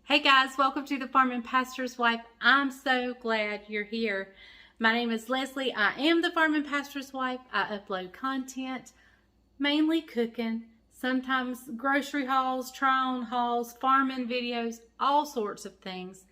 Hey guys, welcome to the Farm and Pastor's Wife. I'm so glad you're here. My name is Leslie. I am the Farm and Pastor's Wife. I upload content, mainly cooking, sometimes grocery hauls, try-on hauls, farming videos, all sorts of things.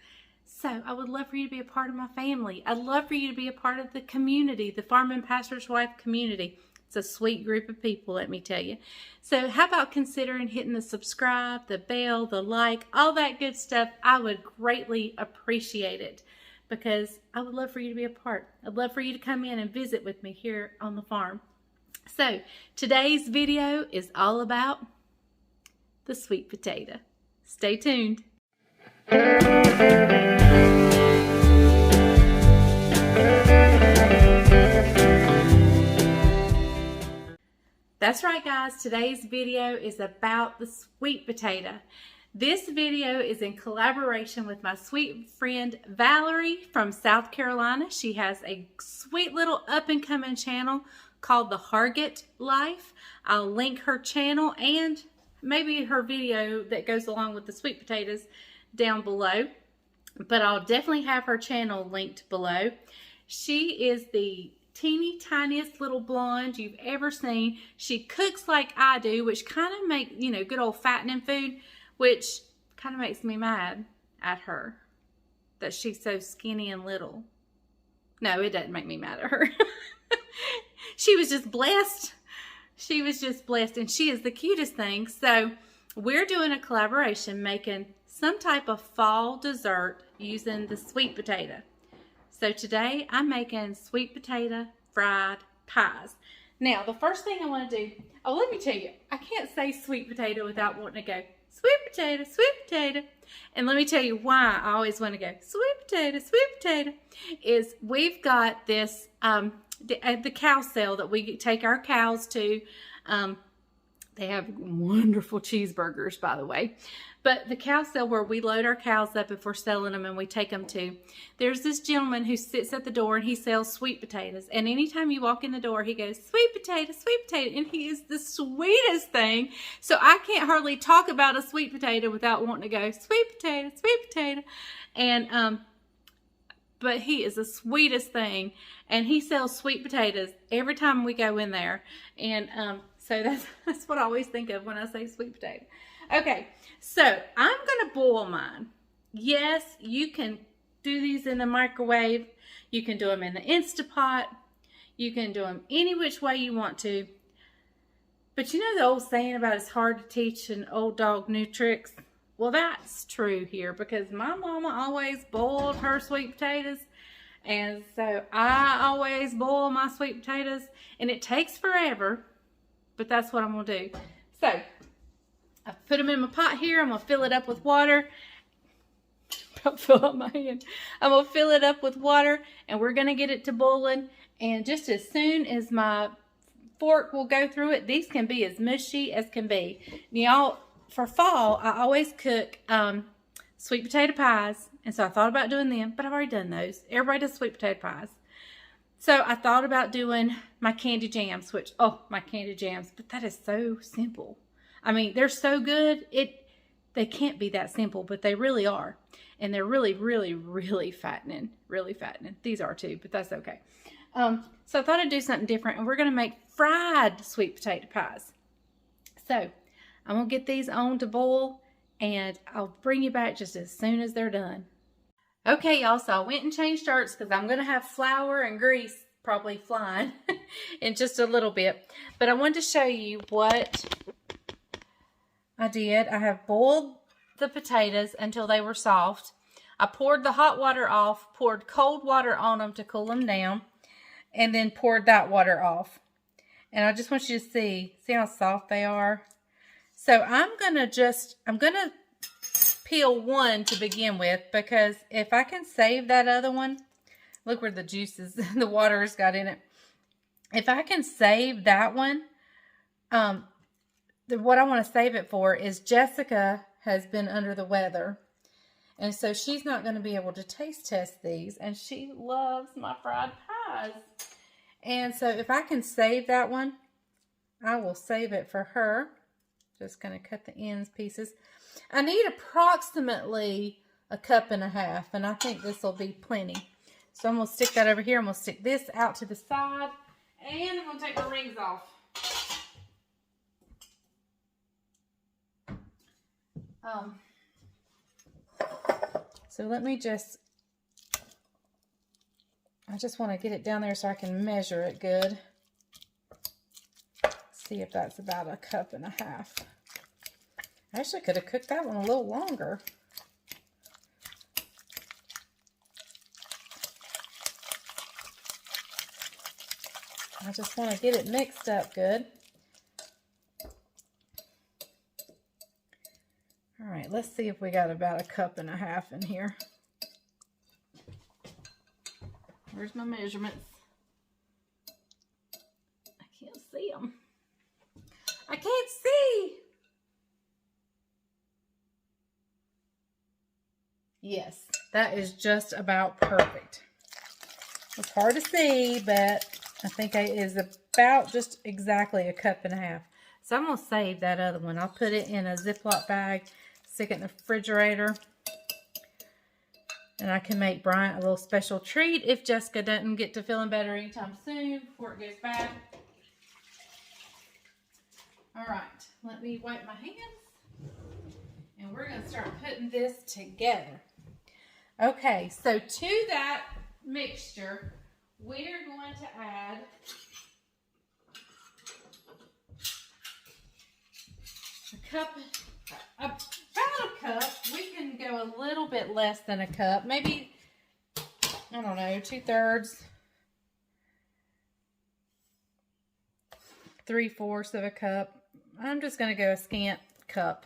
So I would love for you to be a part of my family. I'd love for you to be a part of the community, the Farm and Pastor's Wife community. It's a sweet group of people, let me tell you. So how about considering hitting the subscribe, the bell, the like, all that good stuff? I would greatly appreciate it because I would love for you to be a part. I'd love for you to come in and visit with me here on the farm. So today's video is all about the sweet potato. Stay tuned. That's right guys, today's video is about the sweet potato. This video is in collaboration with my sweet friend Valerie from South Carolina. She has a sweet little up-and-coming channel called the Hargett Life. I'll link her channel and maybe her video that goes along with the sweet potatoes down below. But I'll definitely have her channel linked below. She is the teeny tiniest little blonde you've ever seen. She cooks like I do, which kind of makes, good old fattening food, which kind of makes me mad at her that she's so skinny and little. No, it doesn't make me mad at her. She was just blessed. She was just blessed, and she is the cutest thing. So we're doing a collaboration making some type of fall dessert using the sweet potato. So today I'm making sweet potato fried pies. Now the first thing I want to do, let me tell you, I can't say sweet potato without wanting to go sweet potato, and let me tell you why I always want to go sweet potato, is we've got this, at the cow cell that we take our cows to. They have wonderful cheeseburgers, by the way. But the cow cell where we load our cows up if we're selling them and we take them to, there's this gentleman who sits at the door and he sells sweet potatoes. And anytime you walk in the door, he goes, sweet potato, and he is the sweetest thing. So I can't hardly talk about a sweet potato without wanting to go, sweet potato. And, but he is the sweetest thing. And he sells sweet potatoes every time we go in there. And, so that's what I always think of when I say sweet potato. Okay, so I'm going to boil mine. Yes, you can do these in the microwave. You can do them in the Instapot. You can do them any which way you want to. But you know the old saying about it's hard to teach an old dog new tricks? Well, that's true here because my mama always boiled her sweet potatoes. And so I always boil my sweet potatoes. And it takes forever. But that's what I'm going to do. So, I put them in my pot here. I'm going to fill it up with water. Don't fill up my hand. I'm going to fill it up with water. And we're going to get it to boiling. And just as soon as my fork will go through it, these can be as mushy as can be. Y'all, for fall, I always cook sweet potato pies. And so I thought about doing them. But I've already done those. Everybody does sweet potato pies. So I thought about doing my candy jams, which, my candy jams, but that is so simple. I mean, they're so good. They can't be that simple, but they really are. And they're really, really, really fattening. Really fattening. These are too, but that's okay. So I thought I'd do something different, and we're going to make fried sweet potato pies. So I'm going to get these on to boil, and I'll bring you back just as soon as they're done. Okay, y'all, so I went and changed shirts because I'm going to have flour and grease probably flying in just a little bit. But I wanted to show you what I did. I have boiled the potatoes until they were soft. I poured the hot water off, poured cold water on them to cool them down, and then poured that water off. And I just want you to see how soft they are. So I'm going to peel one to begin with, because if I can save that other one, look where the juices, the water has got in it. If I can save that one, what I want to save it for is Jessica has been under the weather. And so she's not going to be able to taste test these. And she loves my fried pies. And so if I can save that one, I will save it for her. Just going to cut the ends pieces. I need approximately a cup and a half, and I think this will be plenty. So I'm going to stick that over here. I'm going to stick this out to the side, and I'm going to take my rings off. So let me just, I just want to get it down there so I can measure it good. See if that's about a cup and a half. I actually could have cooked that one a little longer. I just want to get it mixed up good. All right, let's see if we got about a cup and a half in here. Where's my measurements? I can't see them. I can't see. Yes, that is just about perfect. It's hard to see, but I think it is about just exactly a cup and a half. So I'm going to save that other one. I'll put it in a Ziploc bag, stick it in the refrigerator, and I can make Bryant a little special treat if Jessica doesn't get to feeling better anytime soon before it goes bad. All right, let me wipe my hands, and we're going to start putting this together. Okay, so to that mixture, we're going to add a cup, about a cup. We can go a little bit less than a cup, maybe, I don't know, 2/3, 3/4 of a cup. I'm just going to go a scant cup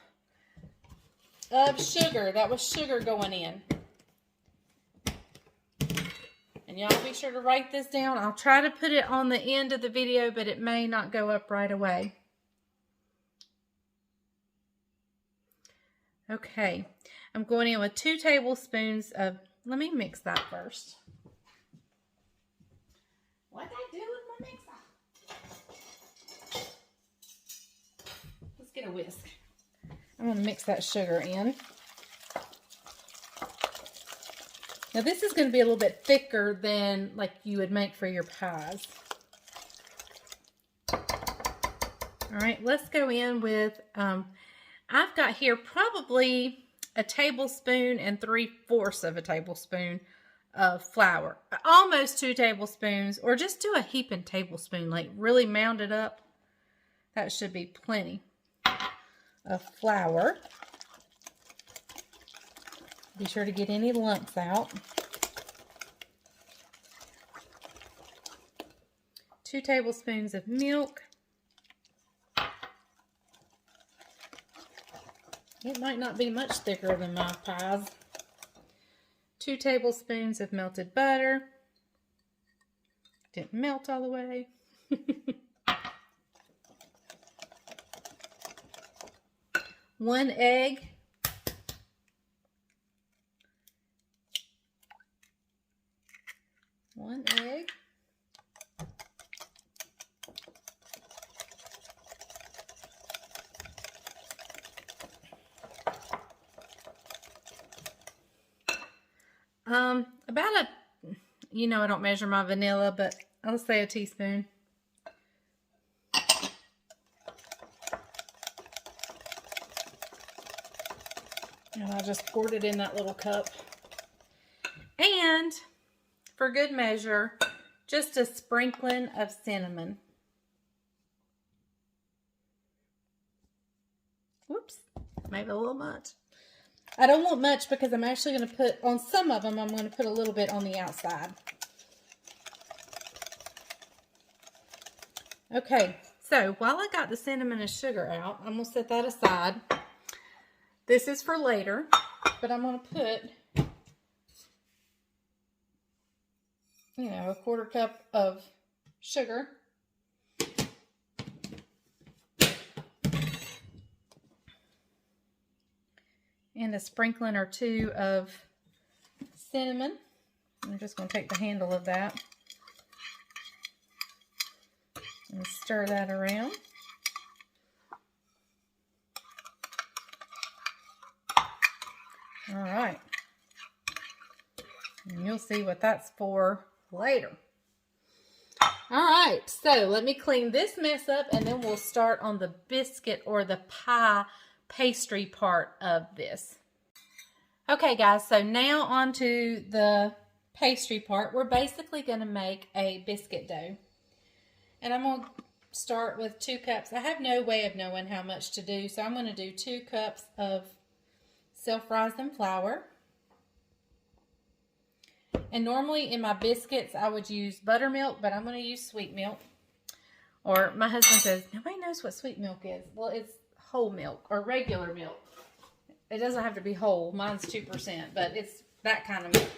of sugar. That was sugar going in. And y'all be sure to write this down. I'll try to put it on the end of the video, but it may not go up right away. Okay, I'm going in with 2 tablespoons of, let me mix that first. What'd I do with my mixer? Let's get a whisk. I'm going to mix that sugar in. Now this is going to be a little bit thicker than like you would make for your pies. All right, let's go in with, I've got here probably a tablespoon and 3/4 of a tablespoon of flour. Almost 2 tablespoons, or just do a heaping tablespoon, like really mound it up. That should be plenty of flour. Be sure to get any lumps out. 2 tablespoons of milk. It might not be much thicker than my pies. 2 tablespoons of melted butter. Didn't melt all the way. 1 egg. 1 egg. About a, you know, I don't measure my vanilla, but I'll say a teaspoon. And I just poured it in that little cup. And for good measure, just a sprinkling of cinnamon. Whoops, maybe a little much. I don't want much because I'm actually going to put, on some of them, I'm going to put a little bit on the outside. Okay, so while I got the cinnamon and sugar out, I'm going to set that aside. This is for later, but I'm going to put, you know, a 1/4 cup of sugar. And a sprinkling or 2 of cinnamon. I'm just going to take the handle of that and stir that around. All right. And you'll see what that's for later. All right, so let me clean this mess up and then we'll start on the biscuit or the pie pastry part of this. Okay guys, so now on to the pastry part. We're basically going to make a biscuit dough. And I'm going to start with 2 cups. I have no way of knowing how much to do, so I'm going to do 2 cups of self-rising flour. And normally in my biscuits I would use buttermilk, but I'm going to use sweet milk. Or my husband says, nobody knows what sweet milk is. Well, it's whole milk or regular milk. It doesn't have to be whole. Mine's 2%, but it's that kind of milk.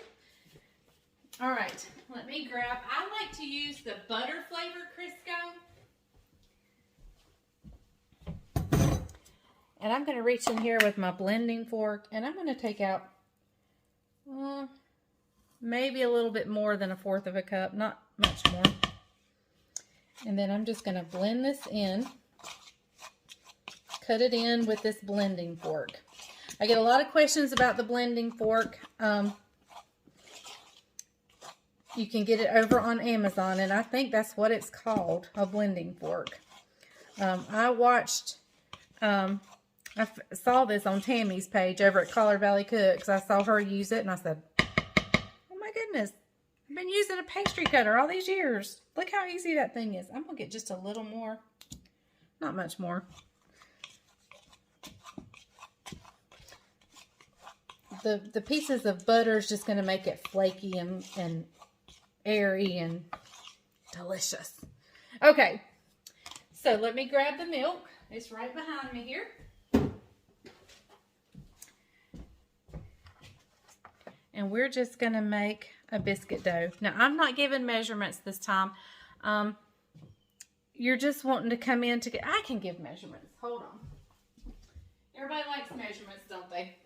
All right, let me grab, I like to use the butter flavored Crisco. And I'm going to reach in here with my blending fork, and I'm going to take out maybe a little bit more than 1/4 of a cup, not much more. And then I'm just going to blend this in, cut it in with this blending fork. I get a lot of questions about the blending fork. You can get it over on Amazon, and I think that's what it's called, a blending fork. I watched, I saw this on Tammy's page over at Collar Valley Cooks. I saw her use it, and I said, oh my goodness, I've been using a pastry cutter all these years. Look how easy that thing is. I'm going to get just a little more, not much more. The pieces of butter is just going to make it flaky and airy and delicious. Okay, so let me grab the milk. It's right behind me here. And we're just going to make a biscuit dough. Now, I'm not giving measurements this time. You're just wanting to come in to get, I can give measurements. Hold on. Everybody likes measurements, don't they?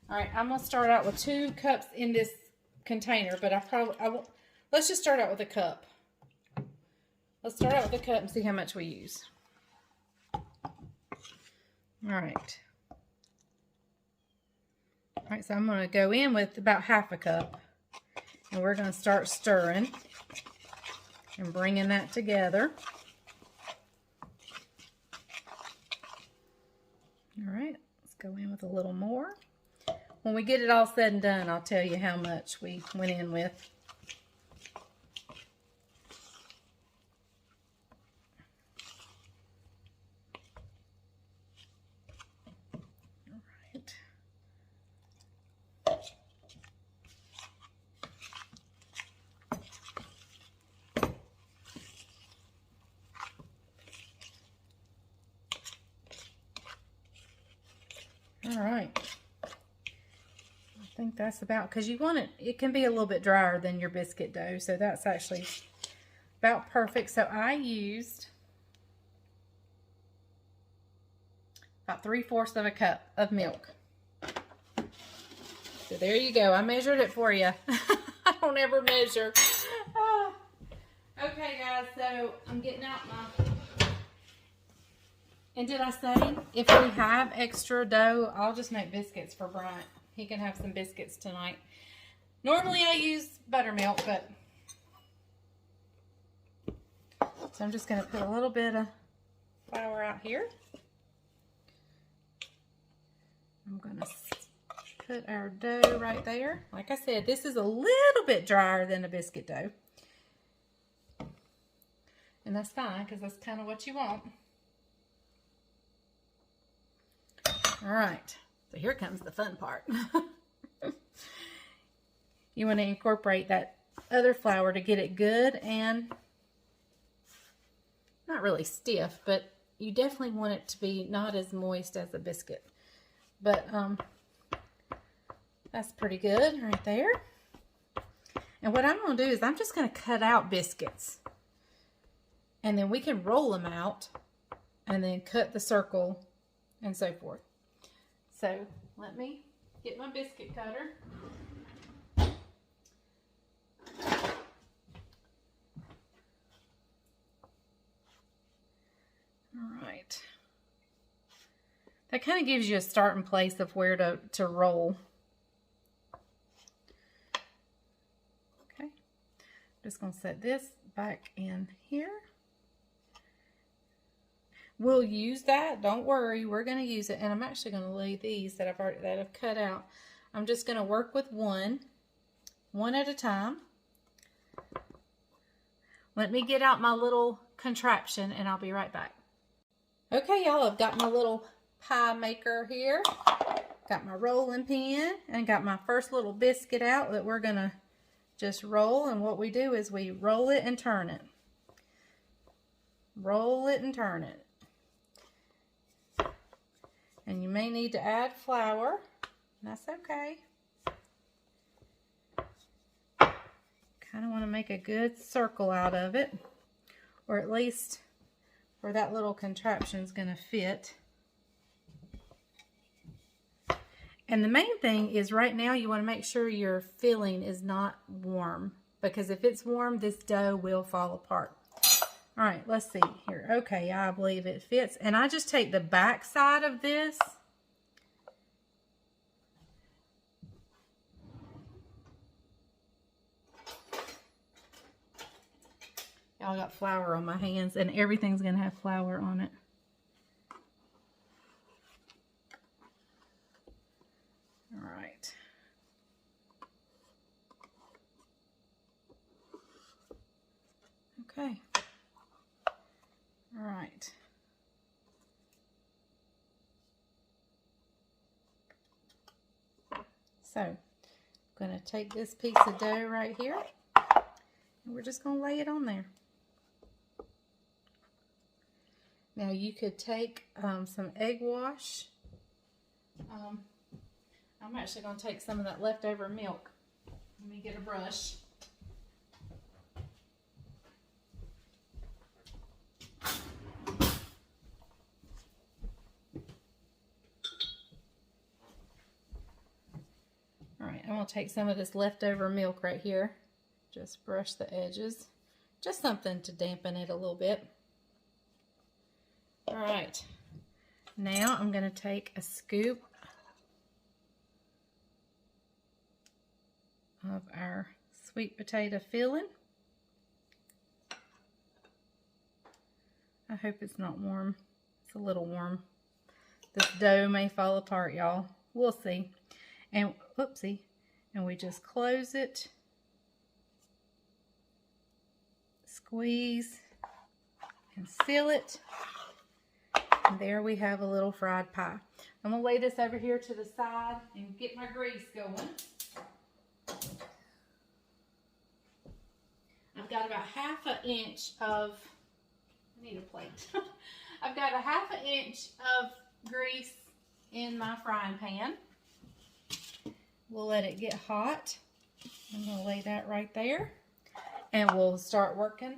All right, I'm going to start out with 2 cups in this container, but I won't. Let's just start out with a cup. Let's start out with a cup and see how much we use. All right. All right, so I'm going to go in with about 1/2 cup. And we're going to start stirring and bringing that together. All right, let's go in with a little more. When we get it all said and done, I'll tell you how much we went in with. All right. I think that's about, because you want it can be a little bit drier than your biscuit dough, so that's actually about perfect. So I used about 3/4 of a cup of milk. So there you go. I measured it for you. I don't ever measure. Okay, guys, so I'm getting out my... And did I say, if we have extra dough, I'll just make biscuits for Bryant. He can have some biscuits tonight. Normally I use buttermilk, but... So I'm just going to put a little bit of flour out here. I'm going to put our dough right there. Like I said, this is a little bit drier than a biscuit dough. And that's fine, because that's kind of what you want. All right, so here comes the fun part. You want to incorporate that other flour to get it good and not really stiff, but you definitely want it to be not as moist as a biscuit. But that's pretty good right there. And what I'm going to do is I'm just going to cut out biscuits. And then we can roll them out and then cut the circle and so forth. So let me get my biscuit cutter. All right. That kind of gives you a starting place of where to roll. Just going to set this back in here. We'll use that. Don't worry. We're going to use it. And I'm actually going to lay these that I've cut out. I'm just going to work with one at a time. Let me get out my little contraption and I'll be right back. Okay, y'all, I've got my little pie maker here. Got my rolling pin and got my first little biscuit out that we're going to just roll. And what we do is we roll it and turn it. Roll it and turn it. And you may need to add flour. That's okay. Kind of want to make a good circle out of it, or at least where that little contraption is going to fit. And the main thing is right now you want to make sure your filling is not warm, because if it's warm, this dough will fall apart. All right, let's see here. Okay, I believe it fits. And I just take the back side of this. Y'all got flour on my hands, and everything's going to have flour on it. All right. Okay. All right. So, I'm going to take this piece of dough right here, and we're just going to lay it on there. Now you could take some egg wash. I'm actually going to take some of that leftover milk. Let me get a brush. Alright, I'm going to take some of this leftover milk right here. Just brush the edges. Just something to dampen it a little bit. Alright, now I'm going to take a scoop of our sweet potato filling. I hope it's not warm. It's a little warm. This dough may fall apart, y'all. We'll see. And, oopsie, and we just close it, squeeze, and seal it. And there we have a little fried pie. I'm going to lay this over here to the side and get my grease going. I've got about ½ an inch of, I need a plate. I've got a ½ inch of grease in my frying pan. We'll let it get hot. I'm going to lay that right there. And we'll start working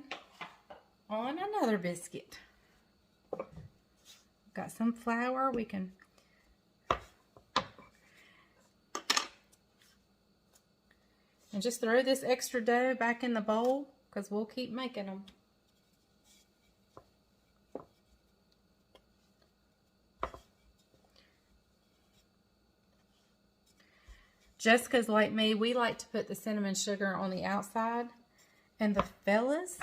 on another biscuit. Got some flour. We can and just throw this extra dough back in the bowl, because we'll keep making them. Jessica's like me. We like to put the cinnamon sugar on the outside, and the fellas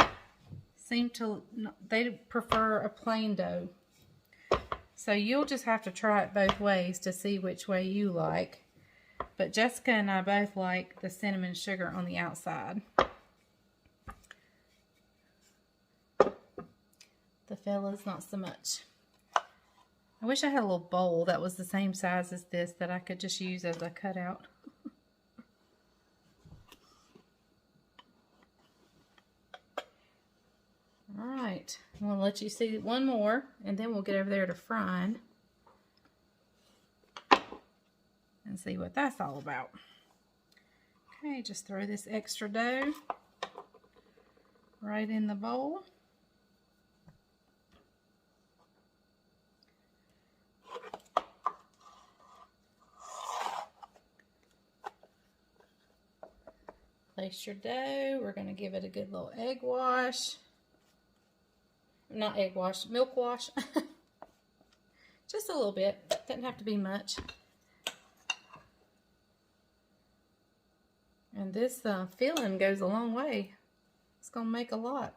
seem to, they prefer a plain dough. So you'll just have to try it both ways to see which way you like. But Jessica and I both like the cinnamon sugar on the outside. The fellas, not so much. I wish I had a little bowl that was the same size as this that I could just use as a cutout. Alright, I'm going to let you see one more, and then we'll get over there to frying and see what that's all about. Okay, just throw this extra dough right in the bowl. Place your dough. We're going to give it a good little egg wash. Not egg wash, milk wash. Just a little bit. Doesn't have to be much. And this filling goes a long way. It's going to make a lot.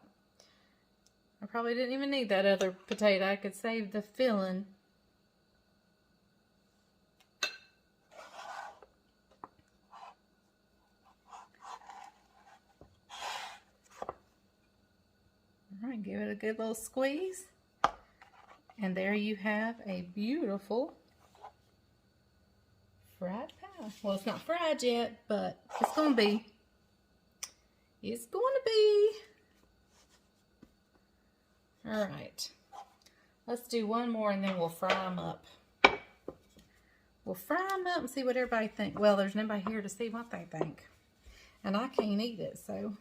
I probably didn't even need that other potato. I could save the filling. All right, give it a good little squeeze. And there you have a beautiful fried pie. Well, it's not fried yet, but it's going to be. It's going to be. All right. Let's do one more and then we'll fry them up. We'll fry them up and see what everybody thinks. Well, there's nobody here to see what they think. And I can't eat it, so.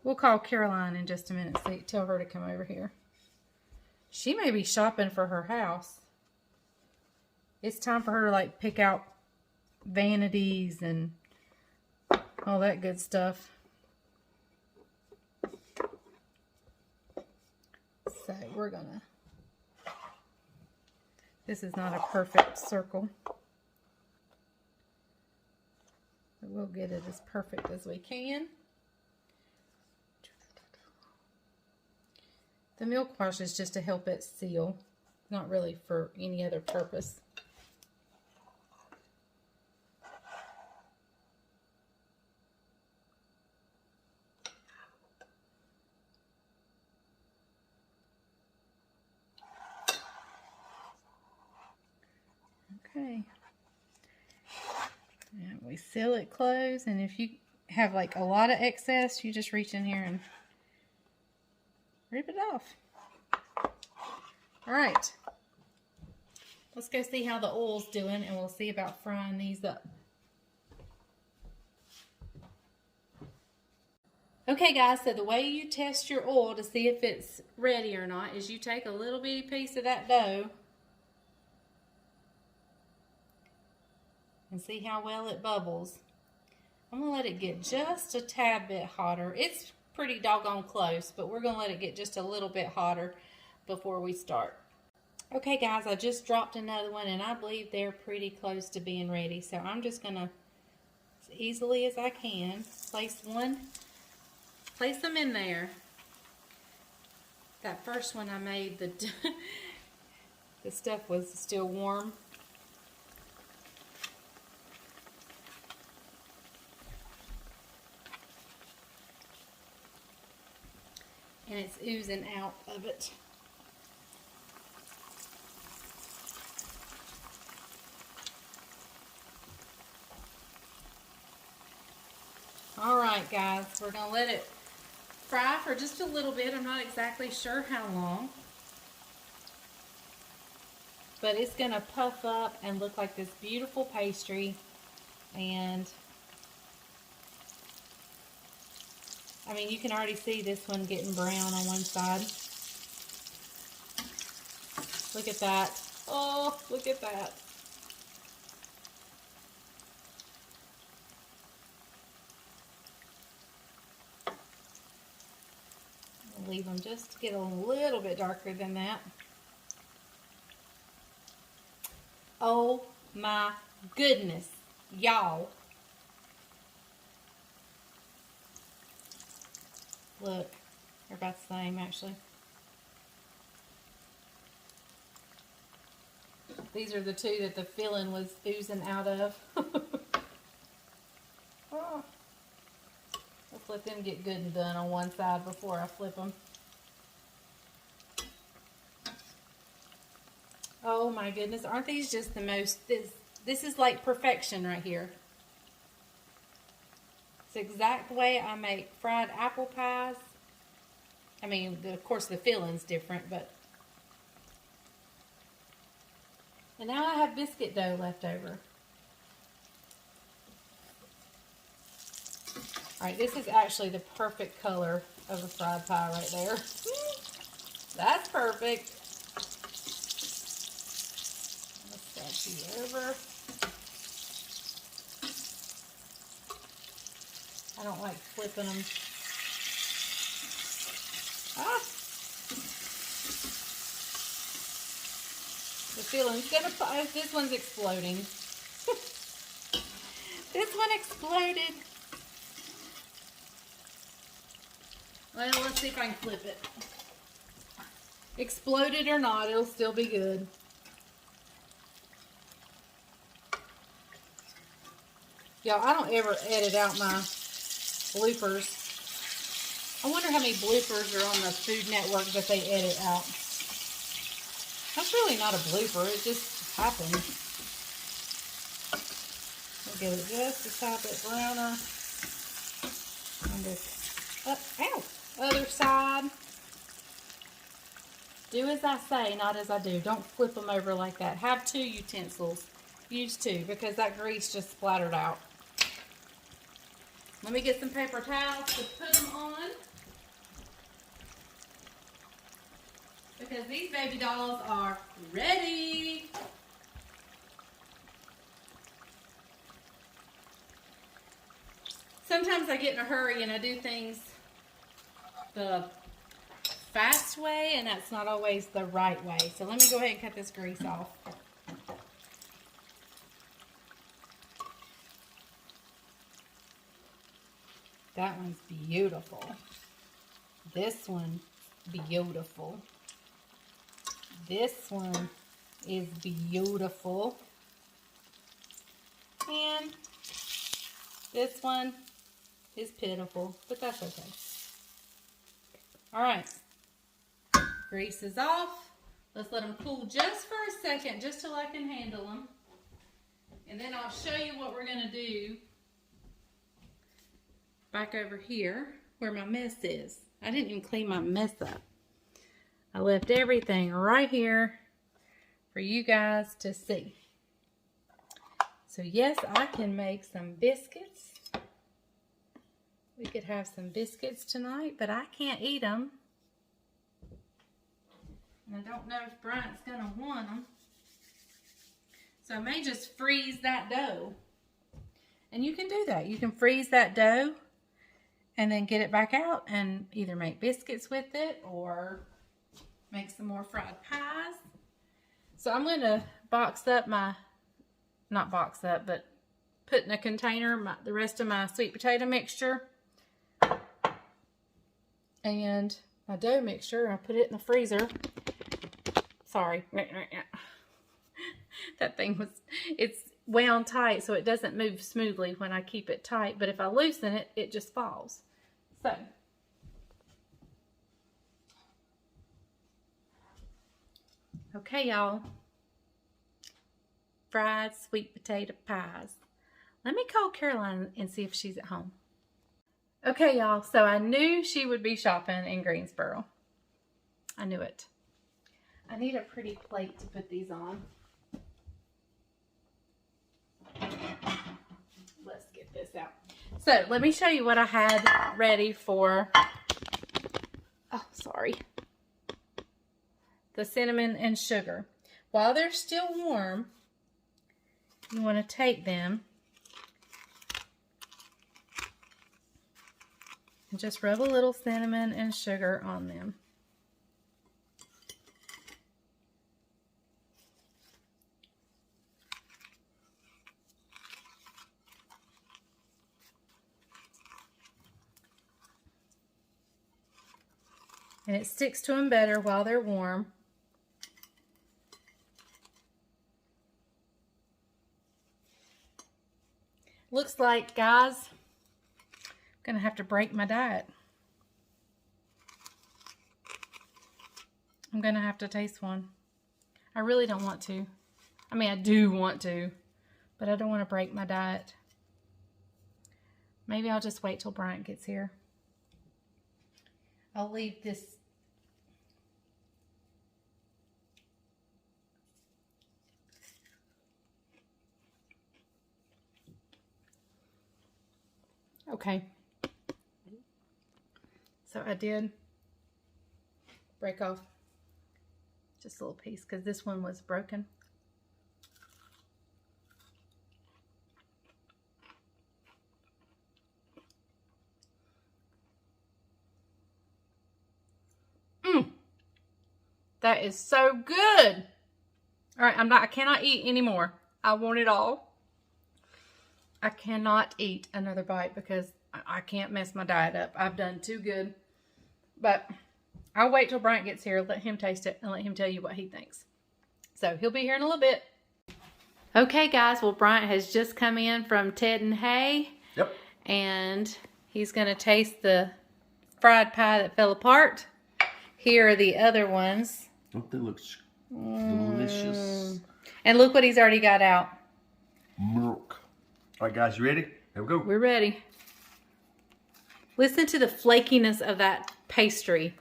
We'll call Caroline in just a minute. Tell her to come over here. She may be shopping for her house. It's time for her to like pick out vanities and all that good stuff. So we're gonna, this is not a perfect circle, but we'll get it as perfect as we can. The milk wash is just to help it seal, not really for any other purpose. Okay. And we seal it closed, and if you have like a lot of excess, you just reach in here and rip it off. All right. Let's go see how the oil's doing, and we'll see about frying these up. Okay guys, so the way you test your oil to see if it's ready or not is you take a little bitty piece of that dough and see how well it bubbles. I'm going to let it get just a tad bit hotter. It's pretty doggone close, but we're going to let it get just a little bit hotter before we start. Okay guys, I just dropped another one and I believe they're pretty close to being ready. So I'm just going to, as easily as I can, place them in there. That first one I made, the stuff was still warm. And it's oozing out of it. Alright guys, we're going to let it fry for just a little bit. I'm not exactly sure how long. But it's going to puff up and look like this beautiful pastry. And I mean, you can already see this one getting brown on one side. Look at that. Oh, look at that. I'll leave them just to get a little bit darker than that. Oh my goodness, y'all. Look, they're about the same actually. These are the two that the filling was oozing out of. Oh. Let's let them get good and done on one side before I flip them. Oh my goodness, aren't these just the most, this is like perfection right here. It's the exact way I make fried apple pies. I mean, of course the filling's different, but. And now I have biscuit dough left over. Alright, this is actually the perfect color of a fried pie right there. That's perfect. Let's stretch you over. I don't like flipping them. Ah! The filling's gonna, this one's exploding. This one exploded. Well, let's see if I can flip it. Exploded or not, it'll still be good. Y'all, I don't ever edit out my bloopers. I wonder how many bloopers are on the Food Network that they edit out. That's really not a blooper, it just happened. We'll get it just a tad bit browner. And this, ow, other side. Do as I say, not as I do. Don't flip them over like that. Have 2 utensils. Use 2 because that grease just splattered out. Let me get some paper towels to put them on. Because these baby dolls are ready. Sometimes I get in a hurry and I do things the fast way, and that's not always the right way. So let me go ahead and cut this grease off. That one's beautiful. This one, beautiful. This one is beautiful. And this one is pitiful, but that's okay. All right, grease is off. Let's let them cool just for a second, just till I can handle them. And then I'll show you what we're gonna do back over here where my mess is. I didn't even clean my mess up. I left everything right here for you guys to see. So yes, I can make some biscuits. We could have some biscuits tonight, but I can't eat them. And I don't know if Bryant's gonna want them. So I may just freeze that dough. And you can do that. You can freeze that dough and then get it back out and either make biscuits with it or make some more fried pies. So I'm going to box up my, not box up, but put in a container the rest of my sweet potato mixture and my dough mixture. And I put it in the freezer. Sorry. That thing was, it's wound tight so it doesn't move smoothly when I keep it tight. But if I loosen it, it just falls. So, okay, y'all. Fried sweet potato pies. Let me call Caroline and see if she's at home. Okay, y'all. So I knew she would be shopping in Greensboro. I knew it. I need a pretty plate to put these on. Let's get this out. So let me show you what I had ready for, oh, sorry, the cinnamon and sugar. While they're still warm, you want to take them and just rub a little cinnamon and sugar on them. And it sticks to them better while they're warm. Looks like, guys, I'm gonna have to break my diet. I'm gonna have to taste one. I really don't want to. I mean, I do want to, but I don't want to break my diet. Maybe I'll just wait till Bryant gets here. I'll leave this. Okay. So I did break off just a little piece because this one was broken. That is so good. All right, I cannot eat anymore. I want it all. I cannot eat another bite because I can't mess my diet up. I've done too good But I'll wait till Bryant gets here, let him taste it, and let him tell you what he thinks. So he'll be here in a little bit. Okay, guys. Well, Bryant has just come in from Ted and Hay. Yep. And he's going to taste the fried pie that fell apart. Here are the other ones. Don't they look delicious? And look what he's already got out. Milk. All right, guys, you ready? Here we go. We're ready. Listen to the flakiness of that pastry.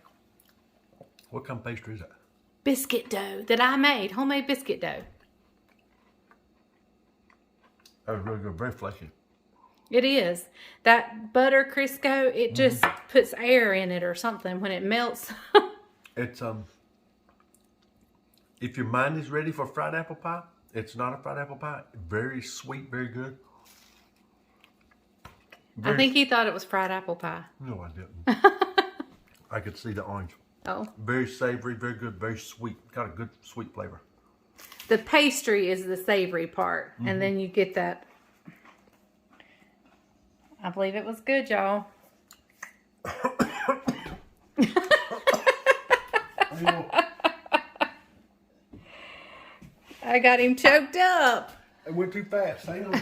What kind of pastry is that? Biscuit dough that I made. Homemade biscuit dough. That was really good. Very flaky. It is. That butter Crisco, it just puts air in it or something when it melts. It's, if your mind is ready for fried apple pie, it's not a fried apple pie. Very sweet, very good. I think he thought it was fried apple pie. No, I didn't. I could see the orange. Oh. Very savory, very good, very sweet. Got a good sweet flavor. The pastry is the savory part. And then you get that. I believe it was good, y'all. I got him choked up. It went too fast. Hang on.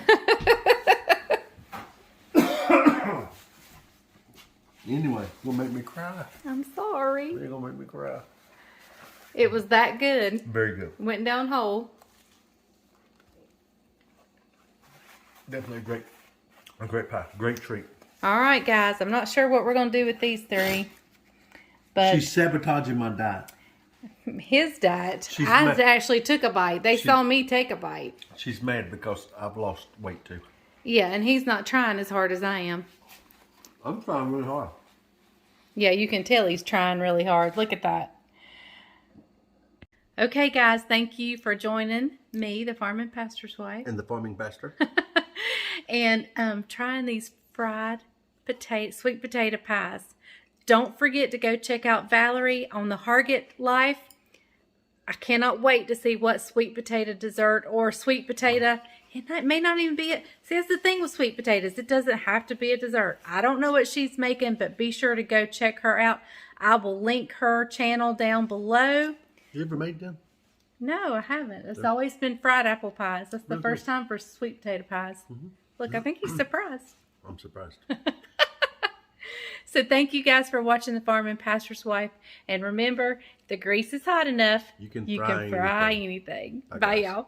Anyway, you're gonna make me cry. I'm sorry. You're gonna make me cry. It was that good. Very good. Went down whole. Definitely a great pie. Great treat. All right, guys. I'm not sure what we're going to do with these three. But She's sabotaging my diet. His diet. I actually took a bite. They saw me take a bite. She's mad because I've lost weight too. Yeah, and he's not trying as hard as I am. I'm trying really hard. Yeah, you can tell he's trying really hard. Look at that. Okay, guys. Thank you for joining me, the farming pastor's wife. And the farming pastor. And trying these fried sweet potato pies. Don't forget to go check out Valerie on the Hargett Life. I cannot wait to see what sweet potato dessert or sweet potato. It may not even be it. See, that's the thing with sweet potatoes. It doesn't have to be a dessert. I don't know what she's making, but be sure to go check her out. I will link her channel down below. You ever made them? No, I haven't. It's always been fried apple pies. That's the first time for sweet potato pies. Look, I think he's surprised. I'm surprised. So thank you guys for watching The Farming Pastor's Wife. And remember, if the grease is hot enough, you can fry anything. Bye, y'all.